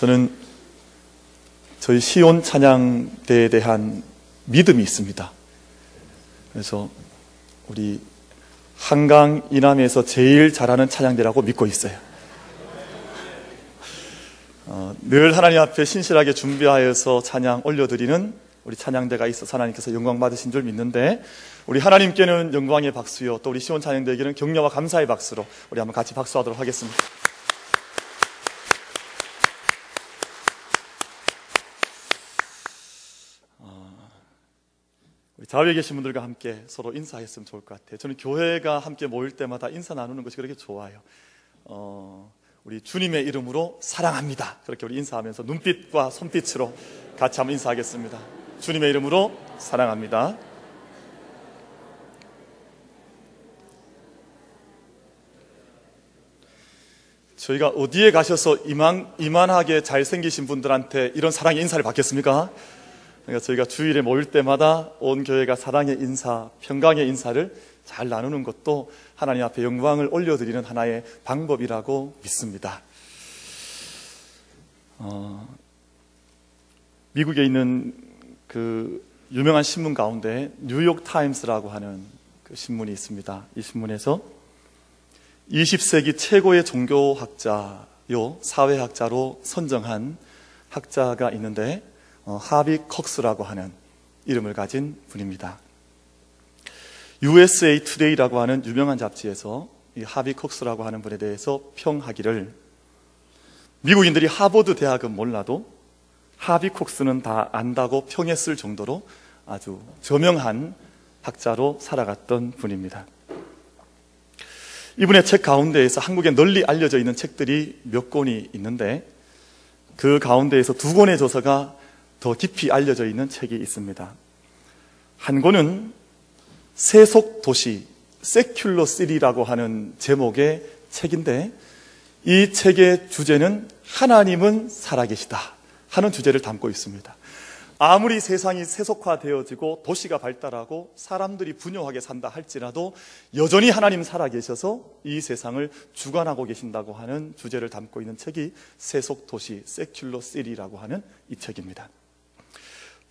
저는 저희 시온 찬양대에 대한 믿음이 있습니다. 그래서 우리 한강 이남에서 제일 잘하는 찬양대라고 믿고 있어요. 늘 하나님 앞에 신실하게 준비하여서 찬양 올려드리는 우리 찬양대가 있어서 하나님께서 영광 받으신 줄 믿는데, 우리 하나님께는 영광의 박수요, 또 우리 시온 찬양대에게는 격려와 감사의 박수로 우리 한번 같이 박수하도록 하겠습니다. 우리 좌우에 계신 분들과 함께 서로 인사했으면 좋을 것 같아요. 저는 교회가 함께 모일 때마다 인사 나누는 것이 그렇게 좋아요. 우리 주님의 이름으로 사랑합니다, 그렇게 우리 인사하면서 눈빛과 손빛으로 같이 한번 인사하겠습니다. 주님의 이름으로 사랑합니다. 저희가 어디에 가셔서 이만하게 잘생기신 분들한테 이런 사랑의 인사를 받겠습니까? 그러니까 저희가 주일에 모일 때마다 온 교회가 사랑의 인사, 평강의 인사를 잘 나누는 것도 하나님 앞에 영광을 올려드리는 하나의 방법이라고 믿습니다. 미국에 있는 그 유명한 신문 가운데 뉴욕 타임스라고 하는 그 신문이 있습니다. 이 신문에서 20세기 최고의 종교학자요, 사회학자로 선정한 학자가 있는데 하비 콕스라고 하는 이름을 가진 분입니다. USA Today라고 하는 유명한 잡지에서 이 하비 콕스라고 하는 분에 대해서 평하기를, 미국인들이 하버드 대학은 몰라도 하비 콕스는 다 안다고 평했을 정도로 아주 저명한 학자로 살아갔던 분입니다. 이분의 책 가운데에서 한국에 널리 알려져 있는 책들이 몇 권이 있는데, 그 가운데에서 두 권의 저서가 더 깊이 알려져 있는 책이 있습니다. 한 권은 세속도시, 세큘러 시티라고 하는 제목의 책인데, 이 책의 주제는 하나님은 살아계시다 하는 주제를 담고 있습니다. 아무리 세상이 세속화되어지고 도시가 발달하고 사람들이 분요하게 산다 할지라도 여전히 하나님 살아계셔서 이 세상을 주관하고 계신다고 하는 주제를 담고 있는 책이 세속도시, 세큘러 시티라고 하는 이 책입니다.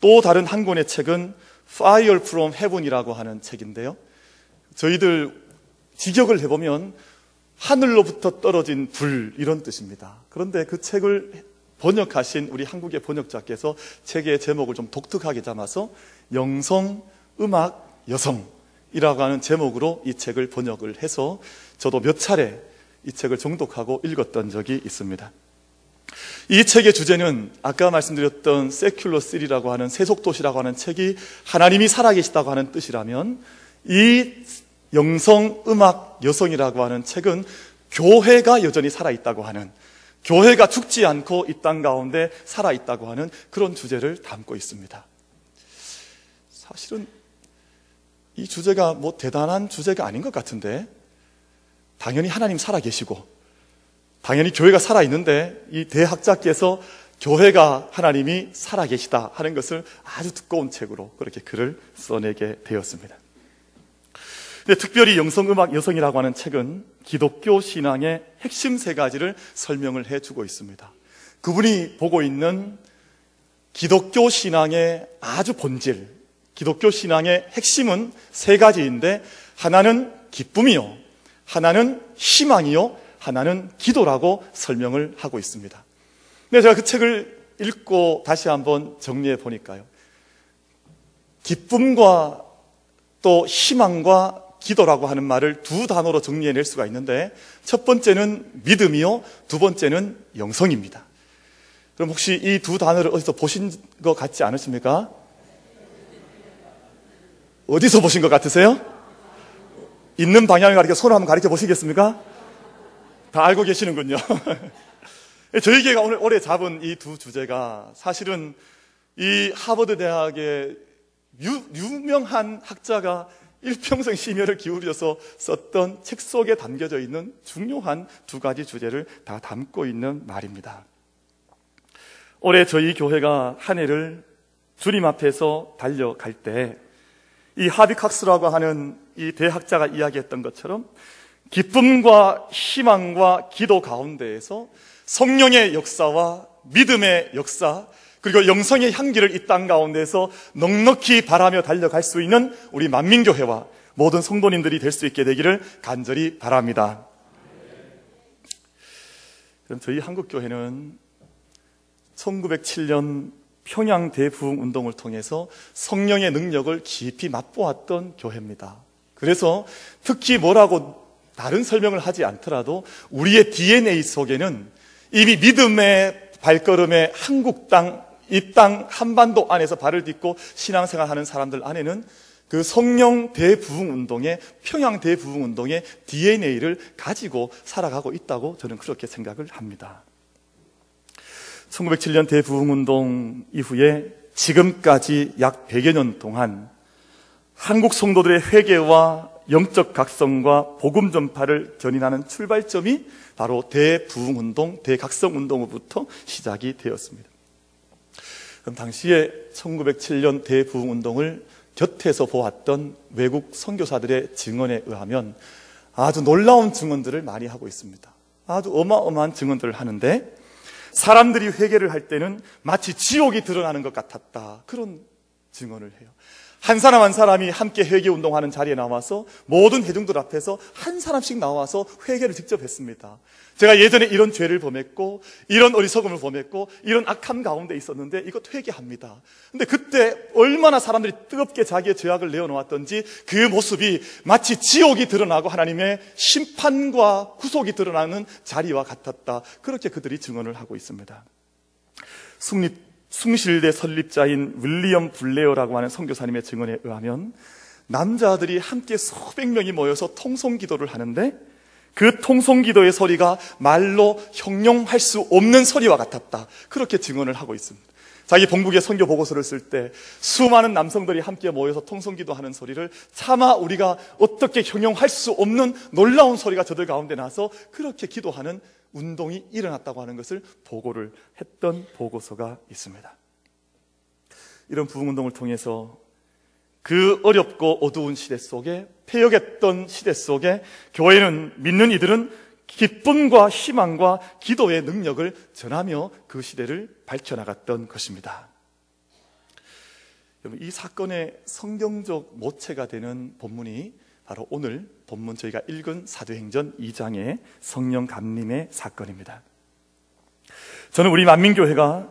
또 다른 한 권의 책은 Fire from Heaven이라고 하는 책인데요, 저희들 직역을 해보면 하늘로부터 떨어진 불, 이런 뜻입니다. 그런데 그 책을 번역하신 우리 한국의 번역자께서 책의 제목을 좀 독특하게 담아서 영성, 음악, 여성이라고 하는 제목으로 이 책을 번역을 해서 저도 몇 차례 이 책을 정독하고 읽었던 적이 있습니다. 이 책의 주제는 아까 말씀드렸던 세큘러 시티라고 하는 세속도시라고 하는 책이 하나님이 살아계시다고 하는 뜻이라면, 이 영성, 음악, 여성이라고 하는 책은 교회가 여전히 살아있다고 하는, 교회가 죽지 않고 이 땅 가운데 살아있다고 하는 그런 주제를 담고 있습니다. 사실은 이 주제가 뭐 대단한 주제가 아닌 것 같은데, 당연히 하나님 살아계시고 당연히 교회가 살아있는데, 이 대학자께서 교회가 하나님이 살아계시다 하는 것을 아주 두꺼운 책으로 그렇게 글을 써내게 되었습니다. 근데 특별히 영성음악 여성이라고 하는 책은 기독교 신앙의 핵심 세 가지를 설명을 해주고 있습니다. 그분이 보고 있는 기독교 신앙의 아주 본질, 기독교 신앙의 핵심은 세 가지인데, 하나는 기쁨이요, 하나는 희망이요, 하나는 기도라고 설명을 하고 있습니다. 근데 제가 그 책을 읽고 다시 한번 정리해 보니까요, 기쁨과 또 희망과 기도라고 하는 말을 두 단어로 정리해낼 수가 있는데, 첫 번째는 믿음이요, 두 번째는 영성입니다. 그럼 혹시 이 두 단어를 어디서 보신 것 같지 않으십니까? 어디서 보신 것 같으세요? 있는 방향을 가리켜 손을 한번 가리켜 보시겠습니까? 다 알고 계시는군요. 저희 교회가 올해 잡은 이 두 주제가 사실은 이 하버드 대학의 유명한 학자가 일평생 심혈을 기울여서 썼던 책 속에 담겨져 있는 중요한 두 가지 주제를 다 담고 있는 말입니다. 올해 저희 교회가 한 해를 주님 앞에서 달려갈 때, 이 하비 콕스라고 하는 이 대학자가 이야기했던 것처럼 기쁨과 희망과 기도 가운데에서 성령의 역사와 믿음의 역사, 그리고 영성의 향기를 이 땅 가운데서 넉넉히 바라며 달려갈 수 있는 우리 만민교회와 모든 성도님들이 될 수 있게 되기를 간절히 바랍니다. 그럼 저희 한국교회는 1907년 평양 대부흥 운동을 통해서 성령의 능력을 깊이 맛보았던 교회입니다. 그래서 특히 뭐라고 다른 설명을 하지 않더라도 우리의 DNA 속에는 이미 믿음의 발걸음에 한국 땅, 이 땅 한반도 안에서 발을 딛고 신앙생활하는 사람들 안에는 그 성령 대부흥 운동의, 평양 대부흥 운동의 DNA를 가지고 살아가고 있다고 저는 그렇게 생각을 합니다. 1907년 대부흥 운동 이후에 지금까지 약 100여 년 동안 한국 성도들의 회개와 영적 각성과 복음 전파를 견인하는 출발점이 바로 대부흥 운동, 대각성 운동으로부터 시작이 되었습니다. 그럼 당시에 1907년 대부흥 운동을 곁에서 보았던 외국 선교사들의 증언에 의하면 아주 놀라운 증언들을 많이 하고 있습니다. 아주 어마어마한 증언들을 하는데 사람들이 회개를 할 때는 마치 지옥이 드러나는 것 같았다, 그런 증언을 해요. 한 사람 한 사람이 함께 회개운동하는 자리에 나와서 모든 회중들 앞에서 한 사람씩 나와서 회개를 직접 했습니다. 제가 예전에 이런 죄를 범했고 이런 어리석음을 범했고 이런 악함 가운데 있었는데 이것 회개합니다. 근데 그때 얼마나 사람들이 뜨겁게 자기의 죄악을 내어놓았던지 그 모습이 마치 지옥이 드러나고 하나님의 심판과 구속이 드러나는 자리와 같았다, 그렇게 그들이 증언을 하고 있습니다. 숭실대 설립자인 윌리엄 블레어라고 하는 선교사님의 증언에 의하면 남자들이 함께 수백 명이 모여서 통성기도를 하는데 그 통성기도의 소리가 말로 형용할 수 없는 소리와 같았다, 그렇게 증언을 하고 있습니다. 자기 본국의 선교 보고서를 쓸 때 수많은 남성들이 함께 모여서 통성기도하는 소리를 차마 우리가 어떻게 형용할 수 없는 놀라운 소리가 저들 가운데 나서 그렇게 기도하는 운동이 일어났다고 하는 것을 보고를 했던 보고서가 있습니다. 이런 부흥운동을 통해서 그 어렵고 어두운 시대 속에, 패역했던 시대 속에 교회는, 믿는 이들은 기쁨과 희망과 기도의 능력을 전하며 그 시대를 밝혀나갔던 것입니다. 여러분, 이 사건의 성경적 모체가 되는 본문이 바로 오늘 본문 저희가 읽은 사도행전 2장의 성령 감림의 사건입니다. 저는 우리 만민교회가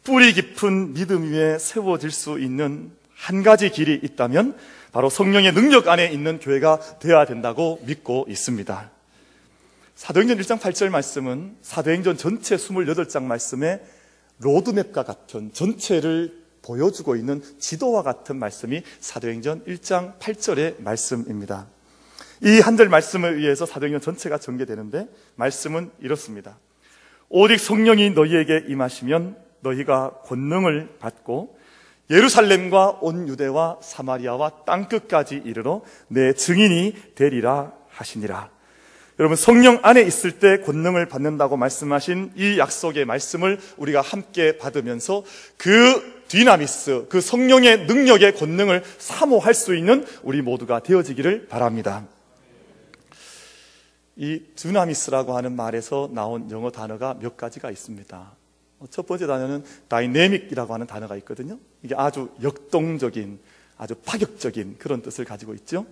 뿌리 깊은 믿음 위에 세워질 수 있는 한 가지 길이 있다면 바로 성령의 능력 안에 있는 교회가 되어야 된다고 믿고 있습니다. 사도행전 1장 8절 말씀은 사도행전 전체 28장 말씀의 로드맵과 같은, 전체를 보여주고 있는 지도와 같은 말씀이 사도행전 1장 8절의 말씀입니다. 이 한 절 말씀에 의해서 사도행전 전체가 전개되는데 말씀은 이렇습니다. 오직 성령이 너희에게 임하시면 너희가 권능을 받고 예루살렘과 온 유대와 사마리아와 땅끝까지 이르러 내 증인이 되리라 하시니라. 여러분, 성령 안에 있을 때 권능을 받는다고 말씀하신 이 약속의 말씀을 우리가 함께 받으면서 그 디나미스, 그 성령의 능력의 권능을 사모할 수 있는 우리 모두가 되어지기를 바랍니다. 이 디나미스라고 하는 말에서 나온 영어 단어가 몇 가지가 있습니다. 첫 번째 단어는 다이내믹이라고 하는 단어가 있거든요. 이게 아주 역동적인, 아주 파격적인 그런 뜻을 가지고 있죠.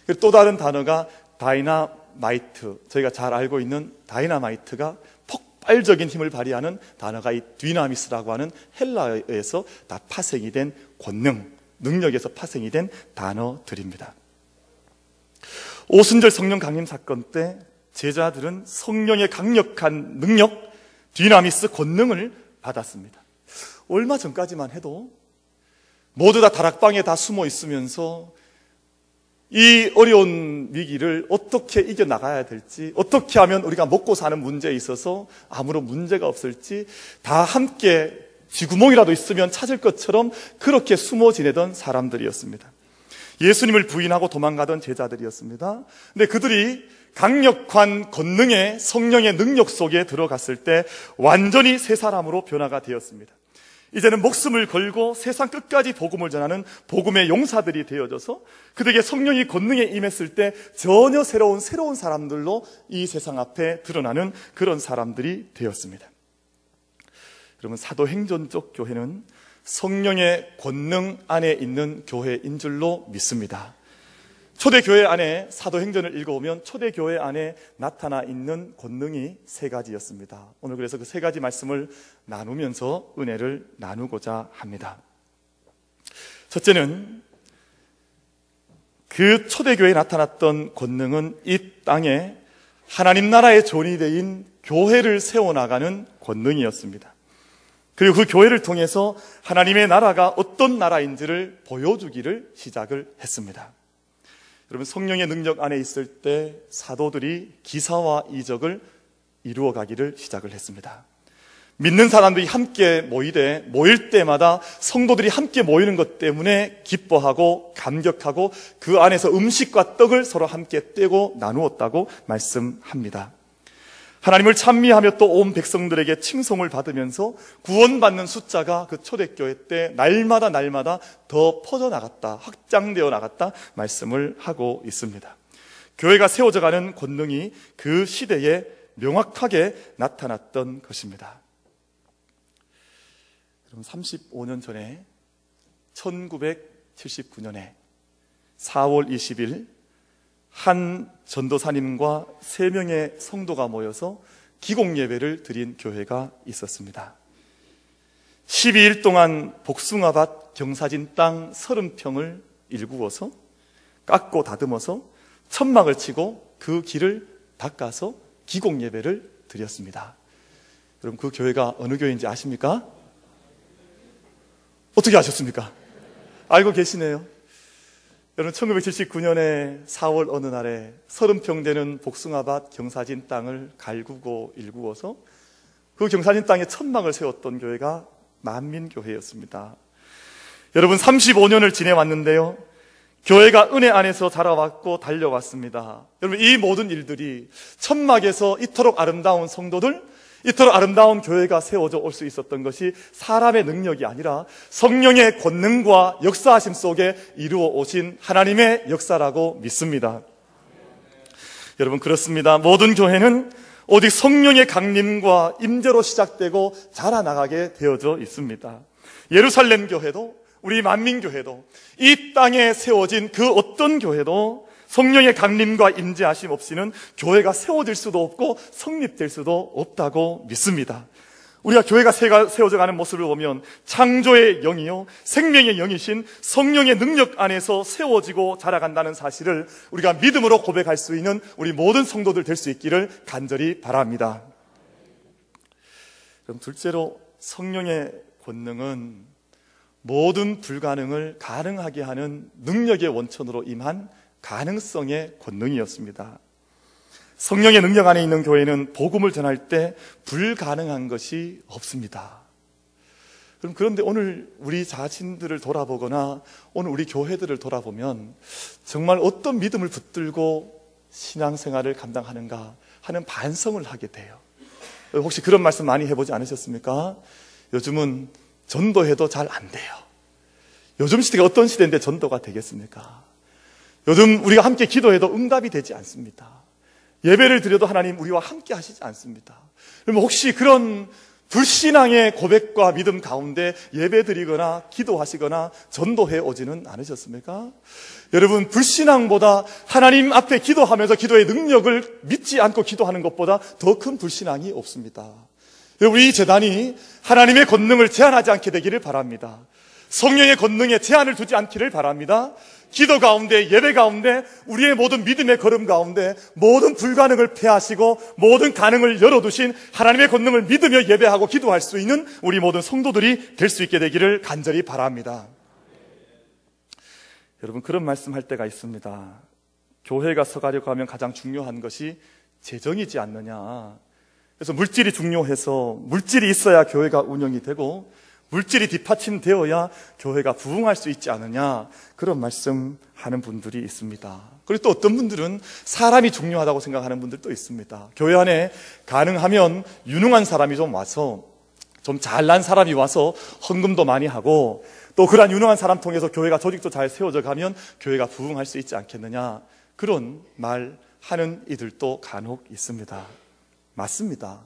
그리고 또 다른 단어가 다이나마이트, 저희가 잘 알고 있는 다이나마이트가 폭발적인 힘을 발휘하는 단어가 이 디나미스라고 하는 헬라어에서 다 파생이 된 권능, 능력에서 파생이 된 단어들입니다. 오순절 성령 강림 사건 때 제자들은 성령의 강력한 능력, 디나미스 권능을 받았습니다. 얼마 전까지만 해도 모두 다 다락방에 다 숨어 있으면서 이 어려운 위기를 어떻게 이겨나가야 될지, 어떻게 하면 우리가 먹고 사는 문제에 있어서 아무런 문제가 없을지 다 함께 쥐구멍이라도 있으면 찾을 것처럼 그렇게 숨어 지내던 사람들이었습니다. 예수님을 부인하고 도망가던 제자들이었습니다. 근데 그들이 강력한 권능의 성령의 능력 속에 들어갔을 때 완전히 새 사람으로 변화가 되었습니다. 이제는 목숨을 걸고 세상 끝까지 복음을 전하는 복음의 용사들이 되어져서 그들에게 성령이 권능에 임했을 때 전혀 새로운 사람들로 이 세상 앞에 드러나는 그런 사람들이 되었습니다. 그러면 사도행전 쪽 교회는 성령의 권능 안에 있는 교회인 줄로 믿습니다. 초대교회 안에 사도행전을 읽어보면 초대교회 안에 나타나 있는 권능이 세 가지였습니다. 오늘 그래서 그 세 가지 말씀을 나누면서 은혜를 나누고자 합니다. 첫째는 그 초대교회에 나타났던 권능은 이 땅에 하나님 나라의 존이되인 교회를 세워나가는 권능이었습니다. 그리고 그 교회를 통해서 하나님의 나라가 어떤 나라인지를 보여주기를 시작을 했습니다. 여러분, 성령의 능력 안에 있을 때 사도들이 기사와 이적을 이루어 가기를 시작을 했습니다. 믿는 사람들이 함께 모일 때마다 성도들이 함께 모이는 것 때문에 기뻐하고 감격하고 그 안에서 음식과 떡을 서로 함께 떼고 나누었다고 말씀합니다. 하나님을 찬미하며 또 온 백성들에게 칭송을 받으면서 구원받는 숫자가 그 초대교회 때 날마다 더 퍼져나갔다, 확장되어 나갔다 말씀을 하고 있습니다. 교회가 세워져 가는 권능이 그 시대에 명확하게 나타났던 것입니다. 그럼 35년 전에 1979년에 4월 20일 한 전도사님과 3명의 성도가 모여서 기공예배를 드린 교회가 있었습니다. 12일 동안 복숭아밭 경사진 땅 30평을 일구어서 깎고 다듬어서 천막을 치고 그 길을 닦아서 기공예배를 드렸습니다. 여러분, 그 교회가 어느 교회인지 아십니까? 어떻게 아셨습니까? 알고 계시네요. 여러분, 1979년에 4월 어느 날에 30평 되는 복숭아밭 경사진 땅을 갈구고 일구어서 그 경사진 땅에 천막을 세웠던 교회가 만민교회였습니다. 여러분, 35년을 지내왔는데요, 교회가 은혜 안에서 자라왔고 달려왔습니다. 여러분, 이 모든 일들이 천막에서 이토록 아름다운 성도들, 이토록 아름다운 교회가 세워져 올 수 있었던 것이 사람의 능력이 아니라 성령의 권능과 역사하심 속에 이루어 오신 하나님의 역사라고 믿습니다. 여러분, 그렇습니다. 모든 교회는 오직 성령의 강림과 임재로 시작되고 자라나가게 되어져 있습니다. 예루살렘 교회도 우리 만민교회도 이 땅에 세워진 그 어떤 교회도 성령의 강림과 임재하심 없이는 교회가 세워질 수도 없고 성립될 수도 없다고 믿습니다. 우리가 교회가 세워져가는 모습을 보면 창조의 영이요 생명의 영이신 성령의 능력 안에서 세워지고 자라간다는 사실을 우리가 믿음으로 고백할 수 있는 우리 모든 성도들 될 수 있기를 간절히 바랍니다. 그럼 둘째로, 성령의 권능은 모든 불가능을 가능하게 하는 능력의 원천으로 임한 가능성의 권능이었습니다. 성령의 능력 안에 있는 교회는 복음을 전할 때 불가능한 것이 없습니다. 그런데 오늘 우리 자신들을 돌아보거나 오늘 우리 교회들을 돌아보면 정말 어떤 믿음을 붙들고 신앙생활을 감당하는가 하는 반성을 하게 돼요. 혹시 그런 말씀 많이 해보지 않으셨습니까? 요즘은 전도해도 잘 안 돼요. 요즘 시대가 어떤 시대인데 전도가 되겠습니까? 요즘 우리가 함께 기도해도 응답이 되지 않습니다. 예배를 드려도 하나님 우리와 함께 하시지 않습니다. 그러면 혹시 그런 불신앙의 고백과 믿음 가운데 예배 드리거나 기도하시거나 전도해 오지는 않으셨습니까? 여러분, 불신앙보다 하나님 앞에 기도하면서 기도의 능력을 믿지 않고 기도하는 것보다 더 큰 불신앙이 없습니다. 우리 재단이 하나님의 권능을 제한하지 않게 되기를 바랍니다. 성령의 권능에 제한을 두지 않기를 바랍니다. 기도 가운데, 예배 가운데, 우리의 모든 믿음의 걸음 가운데 모든 불가능을 폐하시고 모든 가능을 열어두신 하나님의 권능을 믿으며 예배하고 기도할 수 있는 우리 모든 성도들이 될 수 있게 되기를 간절히 바랍니다. 여러분, 그런 말씀할 때가 있습니다. 교회가 서가려고 하면 가장 중요한 것이 재정이지 않느냐. 그래서 물질이 중요해서 물질이 있어야 교회가 운영이 되고 물질이 뒷받침되어야 교회가 부흥할 수 있지 않느냐, 그런 말씀하는 분들이 있습니다. 그리고 또 어떤 분들은 사람이 중요하다고 생각하는 분들도 있습니다. 교회 안에 가능하면 유능한 사람이 좀 와서, 좀 잘난 사람이 와서 헌금도 많이 하고 또 그러한 유능한 사람 통해서 교회가 조직도 잘 세워져 가면 교회가 부흥할 수 있지 않겠느냐, 그런 말 하는 이들도 간혹 있습니다. 맞습니다.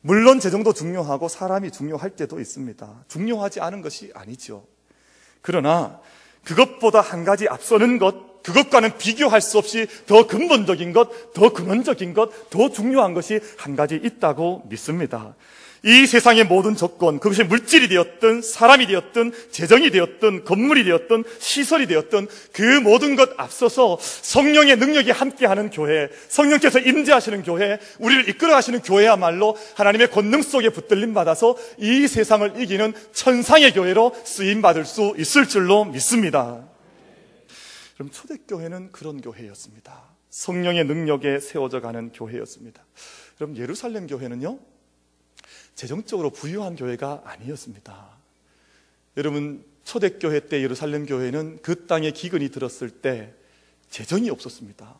물론 재정도 중요하고 사람이 중요할 때도 있습니다. 중요하지 않은 것이 아니죠. 그러나 그것보다 한 가지 앞서는 것, 그것과는 비교할 수 없이 더 근본적인 것, 더 근원적인 것, 더 중요한 것이 한 가지 있다고 믿습니다. 이 세상의 모든 조건, 그것이 물질이 되었든 사람이 되었든 재정이 되었든 건물이 되었든 시설이 되었든 그 모든 것 앞서서 성령의 능력이 함께하는 교회, 성령께서 임재하시는 교회, 우리를 이끌어가시는 교회야말로 하나님의 권능 속에 붙들림 받아서 이 세상을 이기는 천상의 교회로 쓰임받을 수 있을 줄로 믿습니다. 그럼 초대교회는 그런 교회였습니다. 성령의 능력에 세워져 가는 교회였습니다. 그럼 예루살렘 교회는요, 재정적으로 부유한 교회가 아니었습니다. 여러분, 초대교회 때 예루살렘 교회는 그 땅에 기근이 들었을 때 재정이 없었습니다.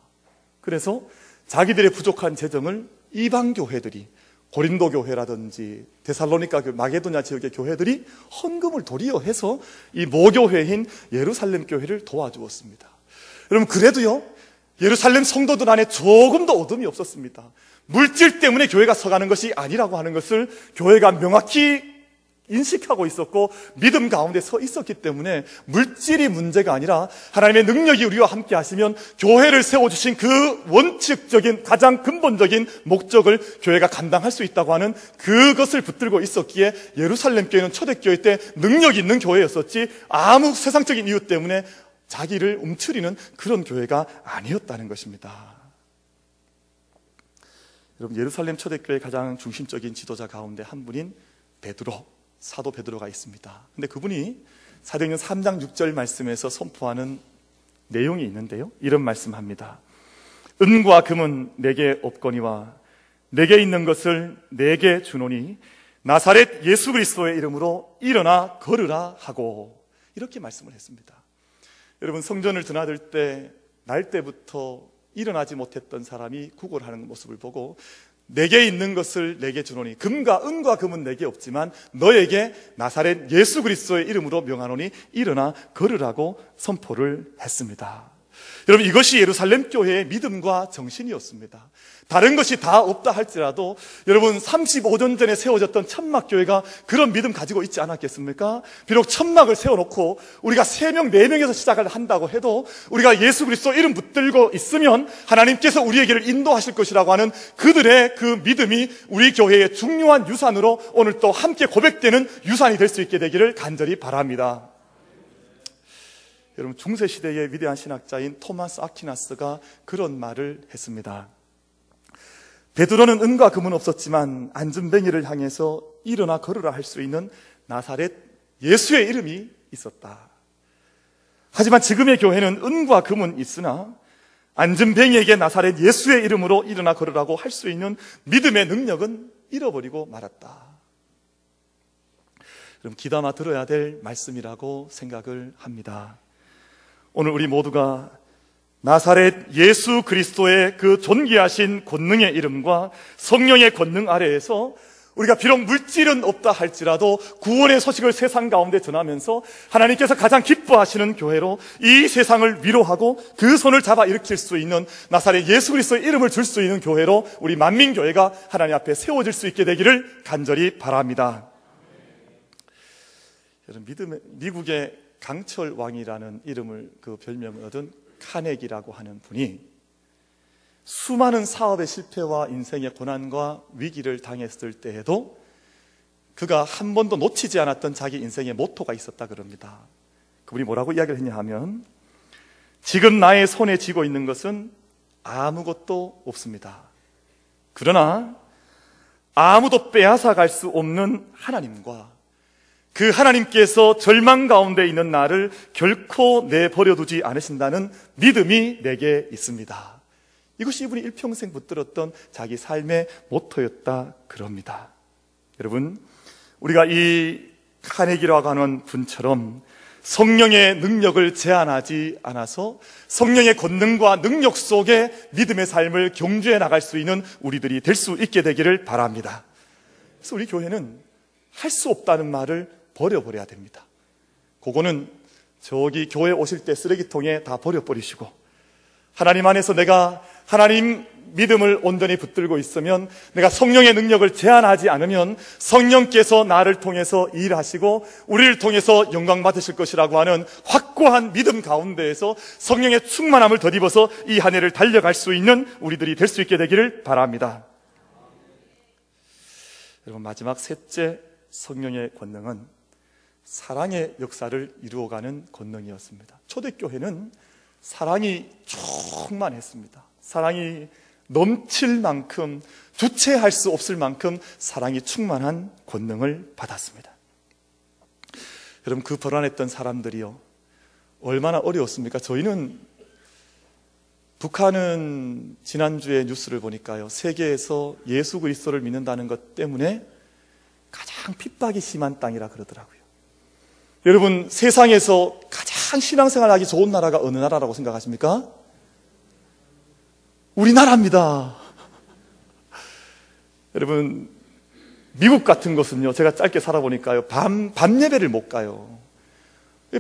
그래서 자기들의 부족한 재정을 이방 교회들이, 고린도 교회라든지 데살로니가 마게도냐 지역의 교회들이 헌금을 도리어 해서 이 모교회인 예루살렘 교회를 도와주었습니다. 여러분, 그래도요, 예루살렘 성도들 안에 조금도 어둠이 없었습니다. 물질 때문에 교회가 서가는 것이 아니라고 하는 것을 교회가 명확히 인식하고 있었고 믿음 가운데 서 있었기 때문에 물질이 문제가 아니라 하나님의 능력이 우리와 함께 하시면 교회를 세워주신 그 원칙적인 가장 근본적인 목적을 교회가 감당할 수 있다고 하는 그것을 붙들고 있었기에 예루살렘 교회는 초대교회 때 능력 있는 교회였었지 아무 세상적인 이유 때문에 자기를 움츠리는 그런 교회가 아니었다는 것입니다. 여러분, 예루살렘 초대교회의 가장 중심적인 지도자 가운데 한 분인 베드로, 사도 베드로가 있습니다. 근데 그분이 사도행전 3장 6절 말씀에서 선포하는 내용이 있는데요, 이런 말씀합니다. 은과 금은 내게 없거니와 내게 있는 것을 내게 주노니 나사렛 예수 그리스도의 이름으로 일어나 걸으라 하고, 이렇게 말씀을 했습니다. 여러분, 성전을 드나들 때 날 때부터 일어나지 못했던 사람이 구걸하는 모습을 보고 내게 있는 것을 내게 주노니, 금과 은과 금은 내게 없지만 너에게 나사렛 예수 그리스도의 이름으로 명하노니 일어나 걸으라고 선포를 했습니다. 여러분, 이것이 예루살렘 교회의 믿음과 정신이었습니다. 다른 것이 다 없다 할지라도 여러분, 35년 전에 세워졌던 천막교회가 그런 믿음 가지고 있지 않았겠습니까? 비록 천막을 세워놓고 우리가 3명, 4명에서 시작을 한다고 해도 우리가 예수 그리스도 이름 붙들고 있으면 하나님께서 우리에게를 인도하실 것이라고 하는 그들의 그 믿음이 우리 교회의 중요한 유산으로 오늘 또 함께 고백되는 유산이 될 수 있게 되기를 간절히 바랍니다. 여러분, 중세시대의 위대한 신학자인 토마스 아퀴나스가 그런 말을 했습니다. 베드로는 은과 금은 없었지만 안전뱅이를 향해서 일어나 걸으라 할 수 있는 나사렛 예수의 이름이 있었다. 하지만 지금의 교회는 은과 금은 있으나 안전뱅이에게 나사렛 예수의 이름으로 일어나 걸으라고 할 수 있는 믿음의 능력은 잃어버리고 말았다. 그럼 귀담아 들어야 될 말씀이라고 생각을 합니다. 오늘 우리 모두가 나사렛 예수 그리스도의 그 존귀하신 권능의 이름과 성령의 권능 아래에서 우리가 비록 물질은 없다 할지라도 구원의 소식을 세상 가운데 전하면서 하나님께서 가장 기뻐하시는 교회로 이 세상을 위로하고 그 손을 잡아 일으킬 수 있는 나사렛 예수 그리스도의 이름을 줄 수 있는 교회로 우리 만민교회가 하나님 앞에 세워질 수 있게 되기를 간절히 바랍니다. 여러분, 미국의 강철 왕이라는 이름을 그 별명을 얻은 카네기라고 하는 분이 수많은 사업의 실패와 인생의 고난과 위기를 당했을 때에도 그가 한 번도 놓치지 않았던 자기 인생의 모토가 있었다 그럽니다. 그분이 뭐라고 이야기를 했냐 하면, 지금 나의 손에 쥐고 있는 것은 아무것도 없습니다. 그러나 아무도 빼앗아 갈 수 없는 하나님과 그 하나님께서 절망 가운데 있는 나를 결코 내버려두지 않으신다는 믿음이 내게 있습니다. 이것이 이분이 일평생 붙들었던 자기 삶의 모토였다 그럽니다. 여러분, 우리가 이 카네기라고 하는 분처럼 성령의 능력을 제한하지 않아서 성령의 권능과 능력 속에 믿음의 삶을 경주해 나갈 수 있는 우리들이 될 수 있게 되기를 바랍니다. 그래서 우리 교회는 할 수 없다는 말을 버려버려야 됩니다. 그거는 저기 교회 오실 때 쓰레기통에 다 버려버리시고, 하나님 안에서 내가 하나님 믿음을 온전히 붙들고 있으면, 내가 성령의 능력을 제한하지 않으면 성령께서 나를 통해서 일하시고 우리를 통해서 영광 받으실 것이라고 하는 확고한 믿음 가운데에서 성령의 충만함을 덧입어서 이 한 해를 달려갈 수 있는 우리들이 될 수 있게 되기를 바랍니다. 여러분, 마지막 셋째 성령의 권능은 사랑의 역사를 이루어가는 권능이었습니다. 초대교회는 사랑이 충만했습니다. 사랑이 넘칠 만큼, 주체할 수 없을 만큼 사랑이 충만한 권능을 받았습니다. 여러분, 그 불안했던 사람들이요, 얼마나 어려웠습니까? 저희는, 북한은 지난주에 뉴스를 보니까요, 세계에서 예수 그리스도를 믿는다는 것 때문에 가장 핍박이 심한 땅이라 그러더라고요. 여러분, 세상에서 가장 신앙생활하기 좋은 나라가 어느 나라라고 생각하십니까? 우리나라입니다. 여러분, 미국 같은 것은요, 제가 짧게 살아보니까요, 밤 예배를 못 가요.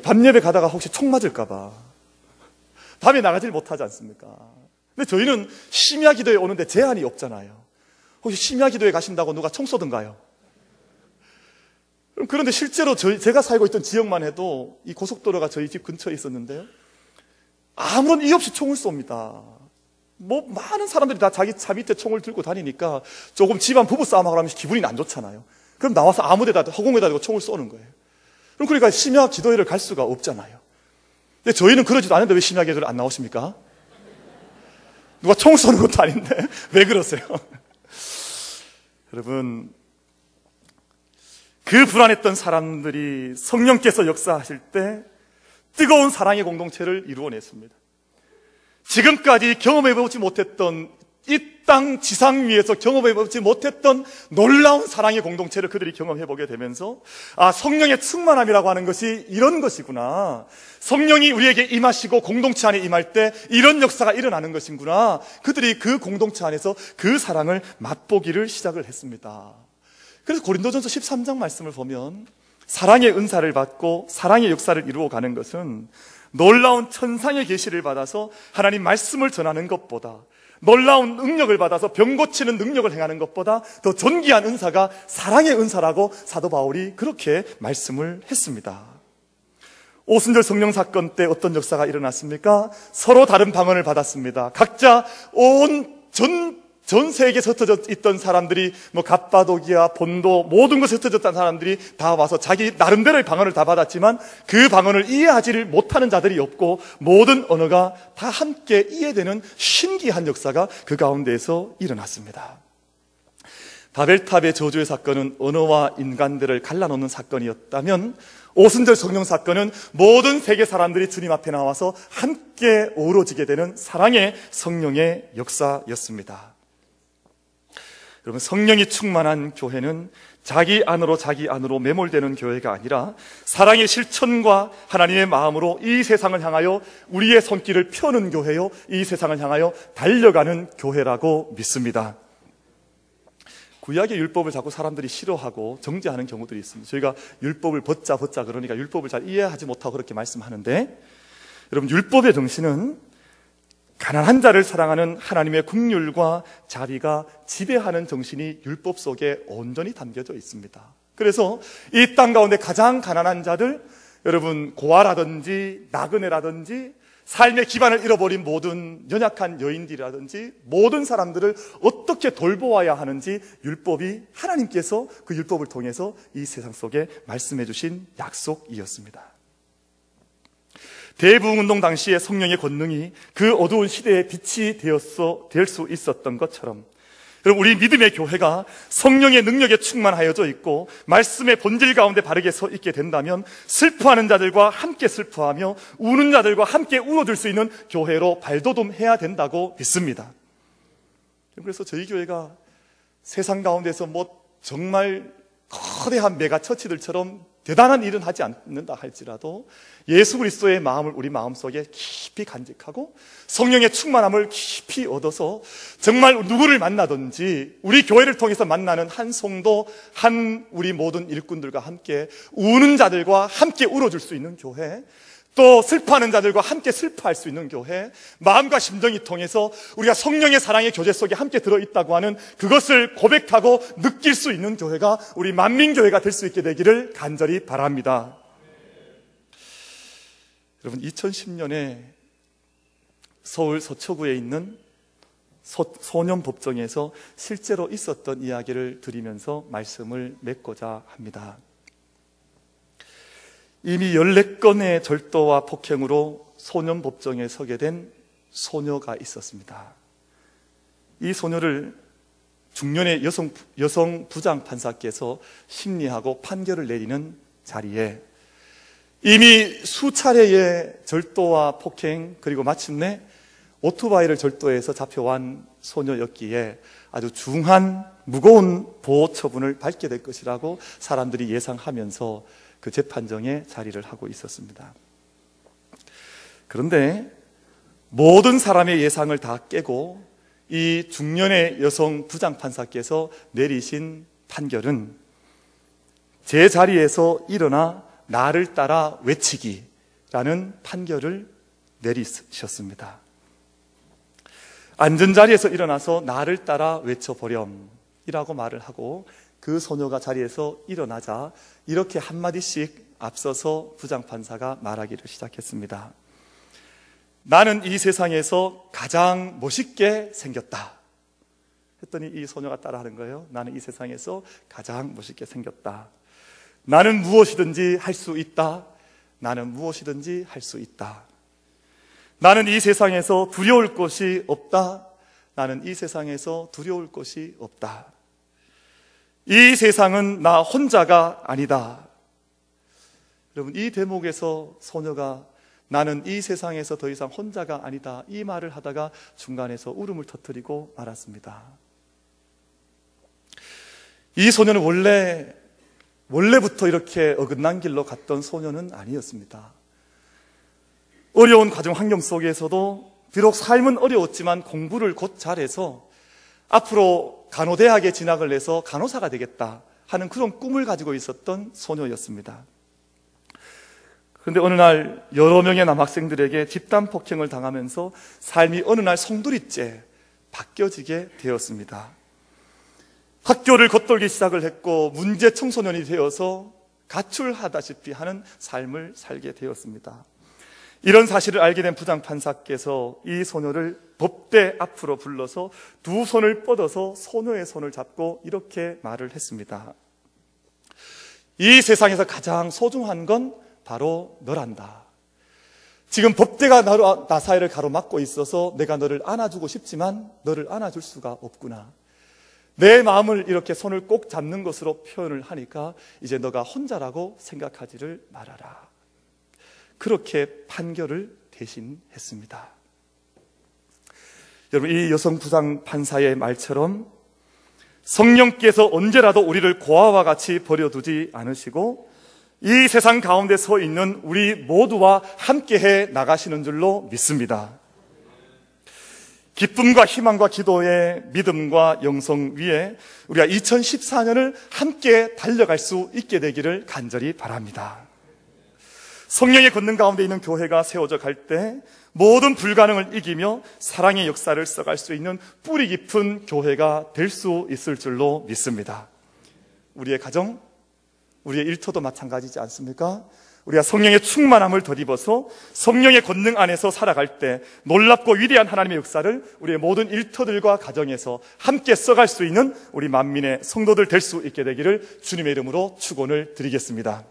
밤 예배 가다가 혹시 총 맞을까봐 밤에 나가질 못하지 않습니까? 근데 저희는 심야 기도에 오는데 제한이 없잖아요. 혹시 심야 기도에 가신다고 누가 총 쏘던가요? 그런데 실제로 제가 살고 있던 지역만 해도 이 고속도로가 저희 집 근처에 있었는데요, 아무런 이유 없이 총을 쏩니다. 많은 사람들이 다 자기 차 밑에 총을 들고 다니니까 조금 집안 부부싸움하고 하면 기분이 안 좋잖아요. 그럼 나와서 아무 데다, 허공에다 대고 총을 쏘는 거예요. 그러니까 심야 기도회를 갈 수가 없잖아요. 근데 저희는 그러지도 않은데 왜 심야 기도를 안 나오십니까? 누가 총을 쏘는 것도 아닌데 왜 그러세요? 여러분, 그 불안했던 사람들이 성령께서 역사하실 때 뜨거운 사랑의 공동체를 이루어냈습니다. 지금까지 경험해보지 못했던, 이 땅 지상 위에서 경험해보지 못했던 놀라운 사랑의 공동체를 그들이 경험해보게 되면서, 성령의 충만함이라고 하는 것이 이런 것이구나, 성령이 우리에게 임하시고 공동체 안에 임할 때 이런 역사가 일어나는 것이구나, 그들이 그 공동체 안에서 그 사랑을 맛보기를 시작을 했습니다. 그래서 고린도전서 13장 말씀을 보면, 사랑의 은사를 받고 사랑의 역사를 이루어가는 것은 놀라운 천상의 계시를 받아서 하나님 말씀을 전하는 것보다, 놀라운 능력을 받아서 병 고치는 능력을 행하는 것보다 더 존귀한 은사가 사랑의 은사라고 사도 바울이 그렇게 말씀을 했습니다. 오순절 성령 사건 때 어떤 역사가 일어났습니까? 서로 다른 방언을 받았습니다. 각자 전 세계에 흩어져 있던 사람들이, 갑바도기아, 본도, 모든 곳에 흩어졌던 사람들이 다 와서 자기 나름대로의 방언을 다 받았지만 그 방언을 이해하지를 못하는 자들이 없고 모든 언어가 다 함께 이해되는 신기한 역사가 그 가운데에서 일어났습니다. 바벨탑의 저주의 사건은 언어와 인간들을 갈라놓는 사건이었다면, 오순절 성령 사건은 모든 세계 사람들이 주님 앞에 나와서 함께 어우러지게 되는 사랑의 성령의 역사였습니다. 여러분, 성령이 충만한 교회는 자기 안으로 매몰되는 교회가 아니라 사랑의 실천과 하나님의 마음으로 이 세상을 향하여 우리의 손길을 펴는 교회요, 이 세상을 향하여 달려가는 교회라고 믿습니다. 구약의 율법을 자꾸 사람들이 싫어하고 정죄하는 경우들이 있습니다. 저희가 율법을 벗자 그러니까 율법을 잘 이해하지 못하고 그렇게 말씀하는데, 여러분, 율법의 정신은 가난한 자를 사랑하는 하나님의 긍휼과 자비가 지배하는 정신이 율법 속에 온전히 담겨져 있습니다. 그래서 이 땅 가운데 가장 가난한 자들, 여러분, 고아라든지 나그네라든지 삶의 기반을 잃어버린 모든 연약한 여인들이라든지 모든 사람들을 어떻게 돌보아야 하는지 율법이, 하나님께서 그 율법을 통해서 이 세상 속에 말씀해 주신 약속이었습니다. 대부흥운동 당시의 성령의 권능이 그 어두운 시대의 빛이 될 수 있었던 것처럼, 여러분, 우리 믿음의 교회가 성령의 능력에 충만하여져 있고 말씀의 본질 가운데 바르게 서 있게 된다면 슬퍼하는 자들과 함께 슬퍼하며 우는 자들과 함께 울어줄 수 있는 교회로 발돋움해야 된다고 믿습니다. 그래서 저희 교회가 세상 가운데서 정말 거대한 메가 처치들처럼 대단한 일은 하지 않는다 할지라도 예수 그리스도의 마음을 우리 마음속에 깊이 간직하고 성령의 충만함을 깊이 얻어서 정말 누구를 만나든지 우리 교회를 통해서 만나는 한 성도, 한 우리 모든 일꾼들과 함께 우는 자들과 함께 울어줄 수 있는 교회, 또 슬퍼하는 자들과 함께 슬퍼할 수 있는 교회, 마음과 심정이 통해서 우리가 성령의 사랑의 교제 속에 함께 들어있다고 하는 그것을 고백하고 느낄 수 있는 교회가 우리 만민교회가 될 수 있게 되기를 간절히 바랍니다. 여러분, 2010년에 서울 서초구에 있는 소년법정에서 실제로 있었던 이야기를 드리면서 말씀을 맺고자 합니다. 이미 14건의 절도와 폭행으로 소년법정에 서게 된 소녀가 있었습니다. 이 소녀를 중년의 여성 부장판사께서 심리하고 판결을 내리는 자리에 이미 수차례의 절도와 폭행, 그리고 마침내 오토바이를 절도해서 잡혀온 소녀였기에 아주 중한 무거운 보호 처분을 받게 될 것이라고 사람들이 예상하면서 그 재판정에 자리를 하고 있었습니다. 그런데 모든 사람의 예상을 다 깨고 이 중년의 여성 부장판사께서 내리신 판결은 제 자리에서 일어나 나를 따라 외치기라는 판결을 내리셨습니다. 앉은 자리에서 일어나서 나를 따라 외쳐보렴이라고 말을 하고 그 소녀가 자리에서 일어나자 이렇게 한마디씩 앞서서 부장판사가 말하기를 시작했습니다. 나는 이 세상에서 가장 멋있게 생겼다. 했더니 이 소녀가 따라하는 거예요. 나는 이 세상에서 가장 멋있게 생겼다. 나는 무엇이든지 할 수 있다. 나는 무엇이든지 할 수 있다. 나는 이 세상에서 두려울 것이 없다. 나는 이 세상에서 두려울 것이 없다. 이 세상은 나 혼자가 아니다. 여러분, 이 대목에서 소녀가 나는 이 세상에서 더 이상 혼자가 아니다, 이 말을 하다가 중간에서 울음을 터뜨리고 말았습니다. 이 소녀는 원래부터 이렇게 어긋난 길로 갔던 소녀는 아니었습니다. 어려운 가정 환경 속에서도 비록 삶은 어려웠지만 공부를 곧 잘해서 앞으로 간호대학에 진학을 해서 간호사가 되겠다 하는 그런 꿈을 가지고 있었던 소녀였습니다. 그런데 어느 날 여러 명의 남학생들에게 집단 폭행을 당하면서 삶이 어느 날 송두리째 바뀌어지게 되었습니다. 학교를 겉돌기 시작을 했고 문제 청소년이 되어서 가출하다시피 하는 삶을 살게 되었습니다. 이런 사실을 알게 된 부장판사께서 이 소녀를 법대 앞으로 불러서 두 손을 뻗어서 소녀의 손을 잡고 이렇게 말을 했습니다. 이 세상에서 가장 소중한 건 바로 너란다. 지금 법대가 나 사이를 가로막고 있어서 내가 너를 안아주고 싶지만 너를 안아줄 수가 없구나. 내 마음을 이렇게 손을 꼭 잡는 것으로 표현을 하니까 이제 너가 혼자라고 생각하지를 말아라. 그렇게 판결을 대신했습니다. 여러분, 이 여성 부장판사의 말처럼 성령께서 언제라도 우리를 고아와 같이 버려두지 않으시고 이 세상 가운데 서 있는 우리 모두와 함께해 나가시는 줄로 믿습니다. 기쁨과 희망과 기도의 믿음과 영성 위에 우리가 2014년을 함께 달려갈 수 있게 되기를 간절히 바랍니다. 성령의 권능 가운데 있는 교회가 세워져 갈 때 모든 불가능을 이기며 사랑의 역사를 써갈 수 있는 뿌리 깊은 교회가 될 수 있을 줄로 믿습니다. 우리의 가정, 우리의 일터도 마찬가지지 않습니까? 우리가 성령의 충만함을 덧입어서 성령의 권능 안에서 살아갈 때 놀랍고 위대한 하나님의 역사를 우리의 모든 일터들과 가정에서 함께 써갈 수 있는 우리 만민의 성도들 될 수 있게 되기를 주님의 이름으로 축원을 드리겠습니다.